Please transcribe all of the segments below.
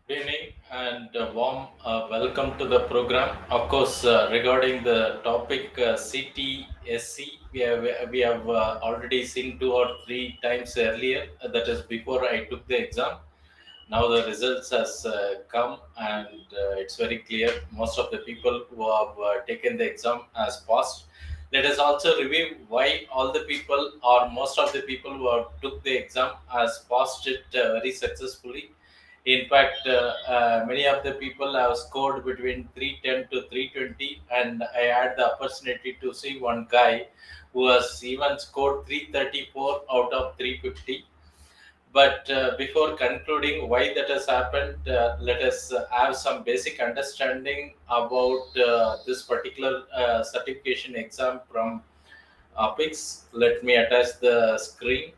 Good evening and a warm welcome to the program. Of course, regarding the topic CTSC, we have already seen two or three times earlier. That is before I took the exam. Now the results has come, and it's very clear. Most of the people who have taken the exam has passed. Let us also review why all the people or most of the people who have took the exam has passed it very successfully. In fact, many of the people have scored between 310 to 320, and I had the opportunity to see one guy who has even scored 334 out of 350. But before concluding why that has happened, let us have some basic understanding about this particular certification exam from APICS. Let me attach the screen.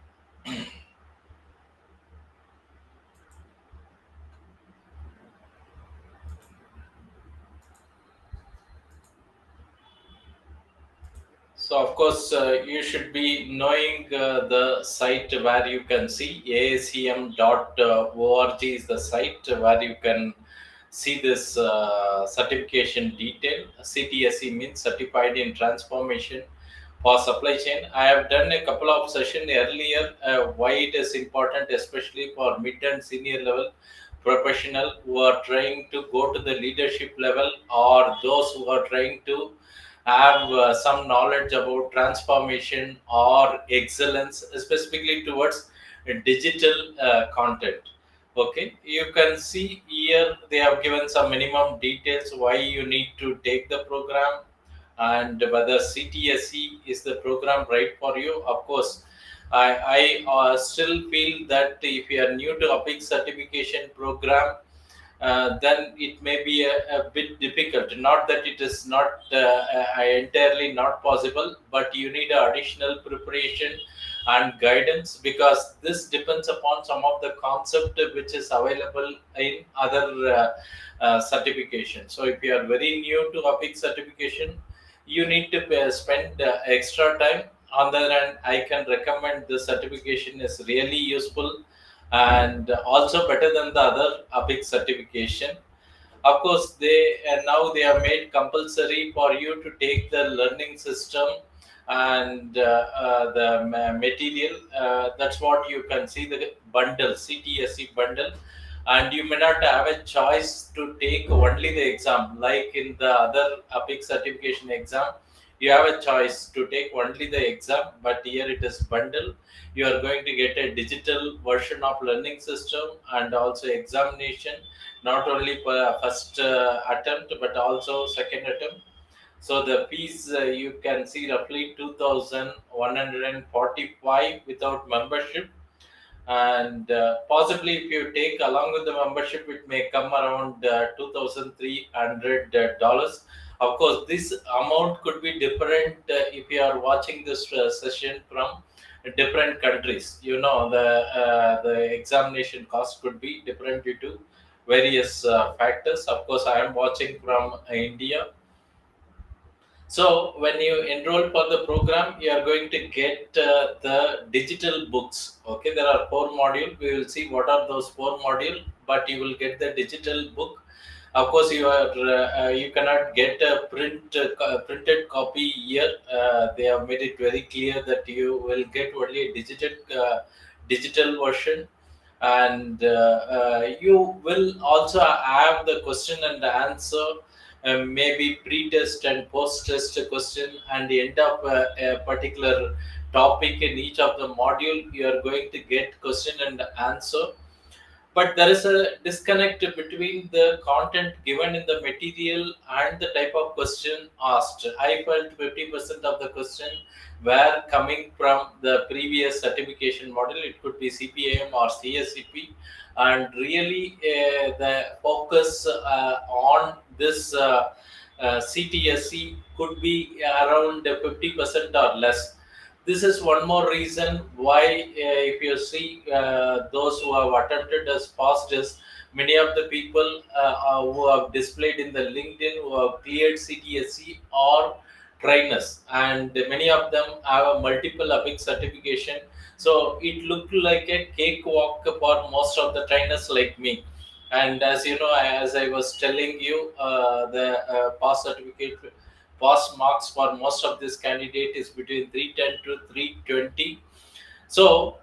So, of course, you should be knowing the site where you can see ascm.org is the site where you can see this certification detail. CTSC means Certified in Transformation for Supply Chain. I have done a couple of sessions earlier why it is important, especially for mid and senior level professional who are trying to go to the leadership level, or those who are trying to have some knowledge about transformation or excellence, specifically towards digital content. Okay, you can see here they have given some minimum details why you need to take the program and whether CTSC is the program right for you. Of course, I still feel that if you are new to APIC certification program, then it may be a bit difficult. Not that it is not entirely not possible, but you need additional preparation and guidance, because this depends upon some of the concept which is available in other certification. So if you are very new to APIC certification, you need to spend extra time. On the other hand, I can recommend this certification is really useful and also better than the other APIC certification. Of course, they now they have made compulsory for you to take the learning system and the material. That's what you can see, the bundle, CTSC bundle, and you may not have a choice to take only the exam like in the other APIC certification exam. You have a choice to take only the exam, but here it is bundle. You are going to get a digital version of learning system and also examination, not only for first attempt but also second attempt. So the fees, you can see roughly 2,145 without membership, and possibly if you take along with the membership, it may come around $2,300. Of course, this amount could be different if you are watching this session from different countries. You know, the examination cost could be different due to various factors. Of course, I am watching from India. So when you enroll for the program, you are going to get the digital books. Okay, there are four modules. We will see what are those four modules, but you will get the digital book. Of course, you cannot get a printed copy here. They have made it very clear that you will get only a digital version, and you will also have the question and answer, maybe pre-test and post-test question, and the end of a particular topic in each of the module. You are going to get question and answer, but there is a disconnect between the content given in the material and the type of question asked. I felt 50% of the question were coming from the previous certification model. It could be CPAM or CSCP, and really the focus on this CTSC could be around 50% or less. This is one more reason why, if you see those who have attempted as fast as many of the people who have displayed in the LinkedIn who have cleared CTSC or trainers, and many of them have a multiple APIC certification. So it looked like a cakewalk for most of the trainers like me. And as you know, as I was telling you, the pass marks for most of this candidate is between 310 to 320. So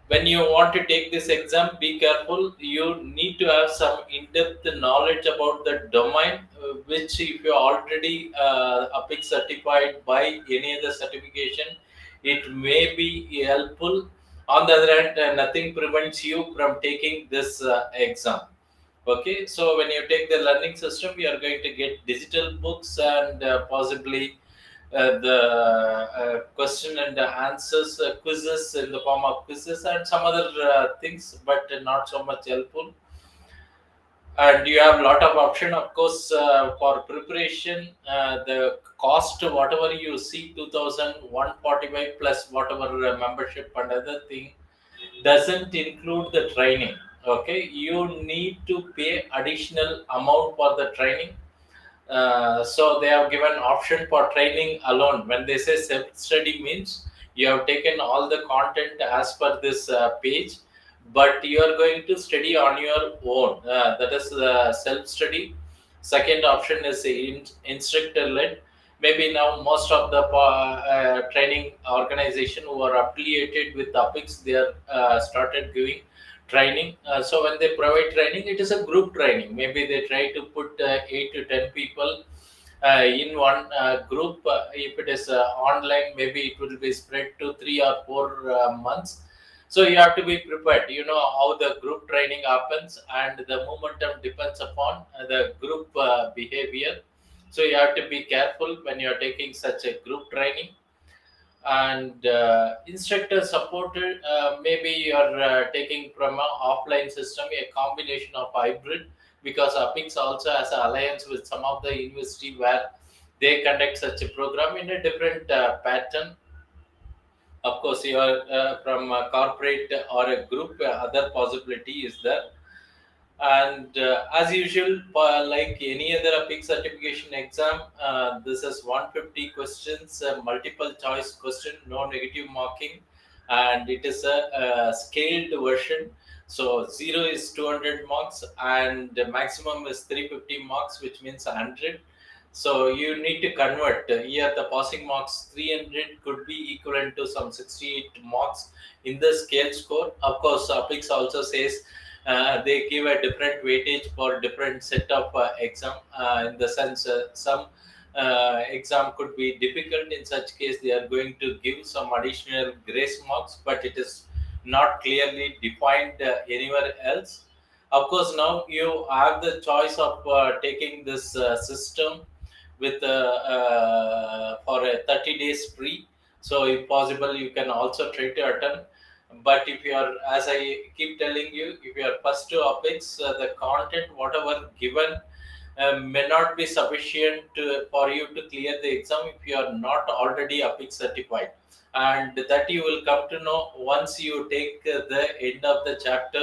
when you want to take this exam, be careful. You need to have some in-depth knowledge about the domain, which if you're already APICS certified by any other certification, it may be helpful. On the other hand, nothing prevents you from taking this exam. Okay, so when you take the learning system, you are going to get digital books and possibly the question and the answers, quizzes in the form of quizzes and some other things, but not so much helpful. And you have a lot of option, of course, for preparation. The cost, whatever you see, 2,145 plus whatever membership and other thing, doesn't include the training. Okay, you need to pay additional amount for the training. So they have given option for training alone. When they say self study means you have taken all the content as per this page, but you are going to study on your own. That is self study. Second option is instructor led. Maybe now most of the training organization who are affiliated with topics, they are started giving training. So when they provide training, it is a group training. Maybe they try to put 8 to 10 people in one group. If it is online, maybe it will be spread to 3 or 4 months. So you have to be prepared. You know how the group training happens, and the momentum depends upon the group behavior. So you have to be careful when you are taking such a group training. And instructor supported, maybe you're taking from an offline system, a combination of hybrid, because APICS also has an alliance with some of the university where they conduct such a program in a different pattern. Of course, you are from a corporate or a group, other possibility is there. And as usual, like any other APIC certification exam, this is 150 questions, multiple choice question, no negative marking, and it is a scaled version. So 0 is 200 marks, and the maximum is 350 marks, which means 100. So you need to convert. Here, the passing marks 300 could be equivalent to some 68 marks in the scale score. Of course, APICS also says they give a different weightage for different set of exam. In the sense, some exam could be difficult. In such case, they are going to give some additional grace marks, but it is not clearly defined anywhere else. Of course, now you have the choice of taking this system with for a 30 days free. So if possible, you can also try to attend. But if you are, as I keep telling you, if you are first to APICS, the content whatever given may not be sufficient for you to clear the exam if you are not already APICS certified. And that you will come to know once you take the end of the chapter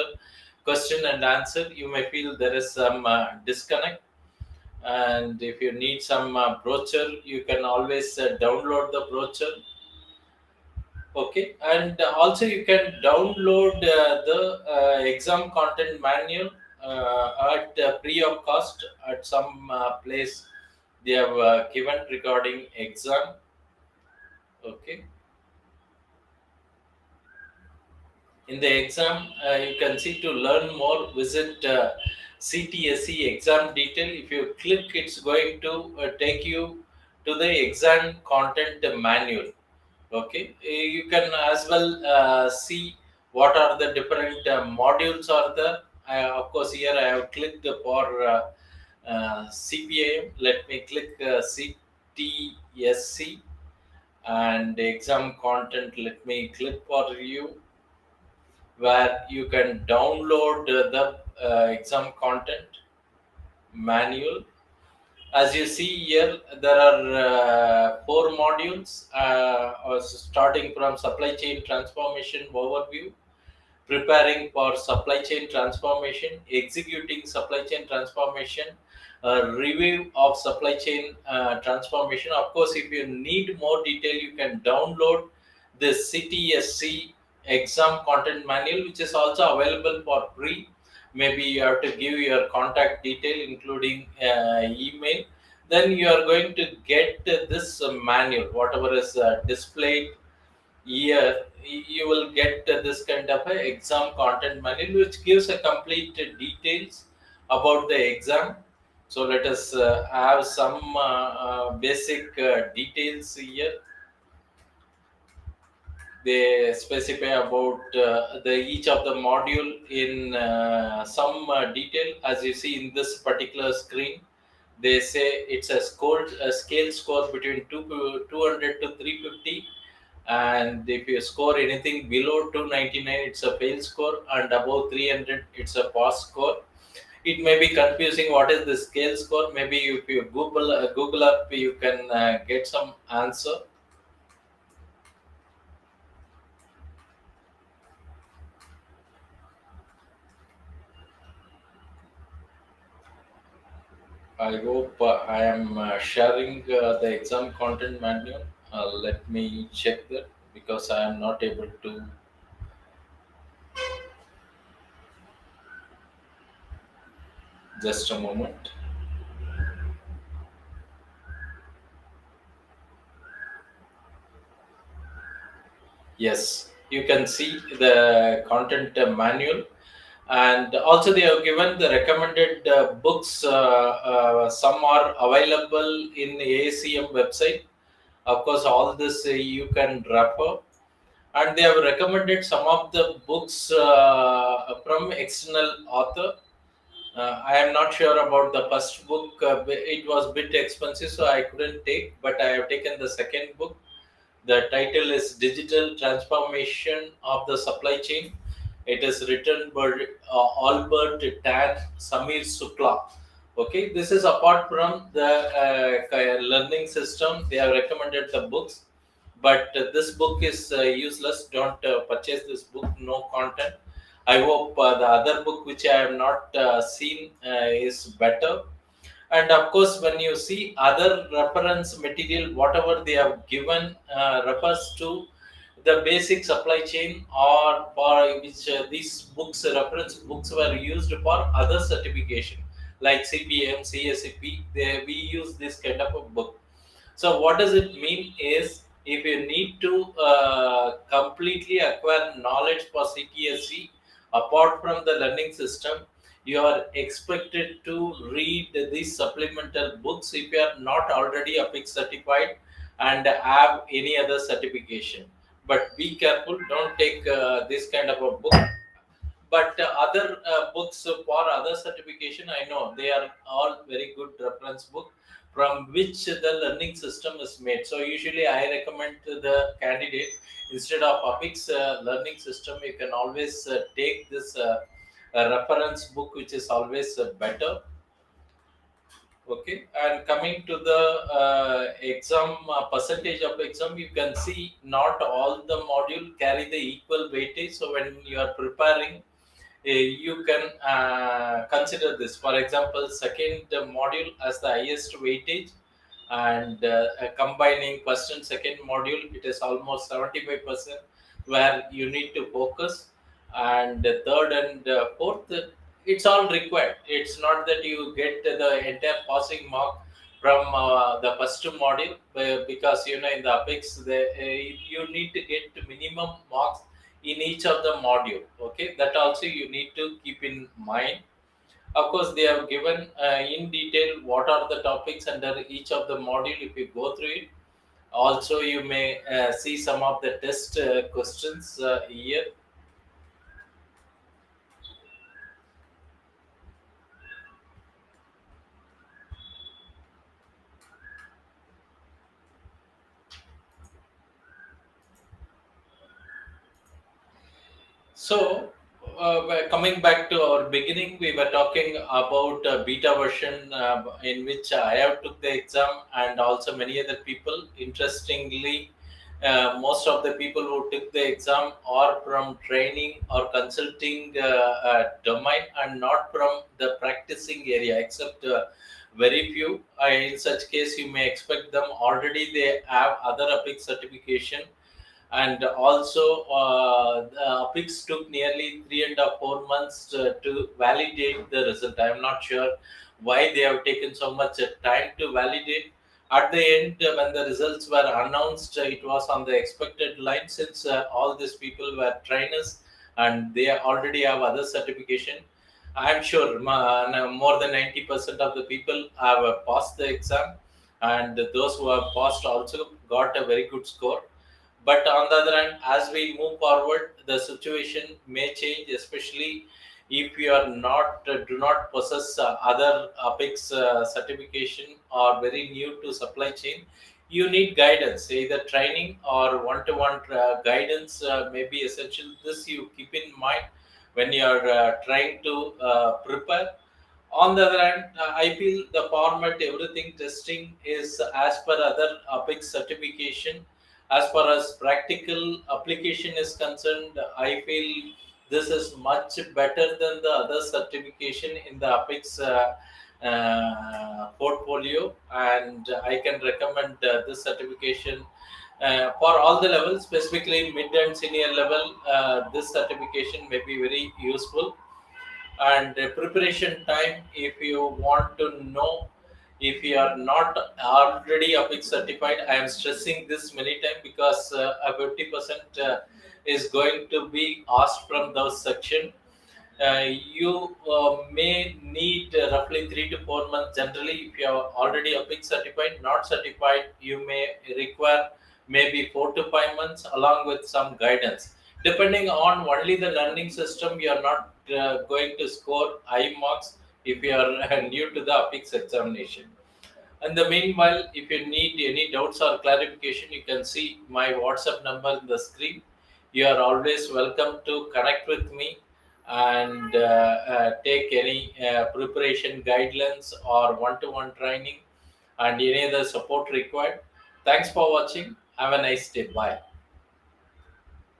question and answer. You may feel there is some disconnect. And if you need some brochure, you can always download the brochure. Okay, and also you can download the exam content manual at free of cost at some place they have given regarding exam. Okay, in the exam, you can see to learn more, visit CTSC exam detail. If you click, it's going to take you to the exam content manual. Okay, you can as well see what are the different modules are there. Of course, here I have clicked for CPAM. Let me click CTSC and exam content. Let me click for you, where you can download the exam content manual. As you see here, there are 4 modules, starting from supply chain transformation overview, preparing for supply chain transformation, executing supply chain transformation, review of supply chain transformation. Of course, if you need more detail, you can download the CTSC exam content manual, which is also available for free. maybe you have to give your contact detail including email. Then you are going to get this manual, whatever is displayed here. You will get this kind of a exam content manual which gives a complete details about the exam. So let us have some basic details here. They specify about the each of the module in some detail. As you see in this particular screen, they say it's a scale score between 200 to 350, and if you score anything below 299 it's a fail score, and above 300 it's a pass score. It may be confusing what is the scale score. Maybe if you google up, you can get some answer. I hope I am sharing the exam content manual. Let me check that because I am not able to. Just a moment. Yes, you can see the content manual, and also they have given the recommended books. Some are available in AACM website. Of course, all this you can refer, and they have recommended some of the books from external author. I am not sure about the first book. It was bit expensive, so I couldn't take. But I have taken the second book. The title is Digital Transformation of the Supply Chain. It is written by Albert Tan, Samir Sukla. Okay, this is apart from the learning system. They have recommended the books, but this book is useless. Don't purchase this book. No content. I hope the other book which I have not seen is better. And of course, when you see other reference material, whatever they have given refers to the basic supply chain, or for which these books, reference books, were used for other certification like CPM, CSCP. We use this kind of a book. So what does it mean is, if you need to completely acquire knowledge for CTSC, apart from the learning system, you are expected to read these supplemental books if you are not already APICS certified and have any other certification. But be careful, don't take this kind of a book. But other books for other certification, I know they are all very good reference book from which the learning system is made. So usually I recommend to the candidate, instead of APICS learning system, you can always take this reference book, which is always better. Okay, and coming to the exam percentage of exam, you can see not all the module carry the equal weightage. So when you are preparing, you can consider this. For example, second module has the highest weightage, and combining first and second module, it is almost 75% where you need to focus. And third and fourth, it's all required. It's not that you get the entire passing mark from the first module, because in the APICS, you need to get minimum marks in each of the module. Okay, that also you need to keep in mind. Of course, they have given in detail what are the topics under each of the module. If you go through it, also you may see some of the test questions here. So, coming back to our beginning, we were talking about beta version in which I have took the exam, and also many other people. Interestingly, most of the people who took the exam are from training or consulting domain, and not from the practicing area, except very few. In such case, you may expect them already they have other APIC certification, and also the APICS took nearly 3 and 4 months to validate the result. I am not sure why they have taken so much time to validate. At the end, when the results were announced, it was on the expected line, since all these people were trainers and they already have other certification. I'm sure more than 90% of the people have passed the exam, and those who have passed also got a very good score. But on the other hand, as we move forward, the situation may change, especially if you are not do not possess other APICS certification or very new to supply chain. You need guidance, either training or one-to-one guidance may be essential. This you keep in mind when you are trying to prepare. On the other hand, I feel the format, everything testing is as per other APICS certification. As far as practical application is concerned, I feel this is much better than the other certification in the APICS portfolio, and I can recommend this certification for all the levels, specifically mid and senior level. This certification may be very useful. And preparation time, if you want to know, if you are not already APIC certified, I am stressing this many times because a 50% is going to be asked from those section. You may need roughly 3 to 4 months. Generally, if you are already APIC certified, not certified, you may require maybe 4 to 5 months along with some guidance. Depending on only the learning system, you are not going to score high marks if you are new to the APICS examination. In the meanwhile, if you need any doubts or clarification, you can see my WhatsApp number in the screen. You are always welcome to connect with me and take any preparation guidelines or one-to-one training and any other support required. Thanks for watching. Have a nice day. Bye.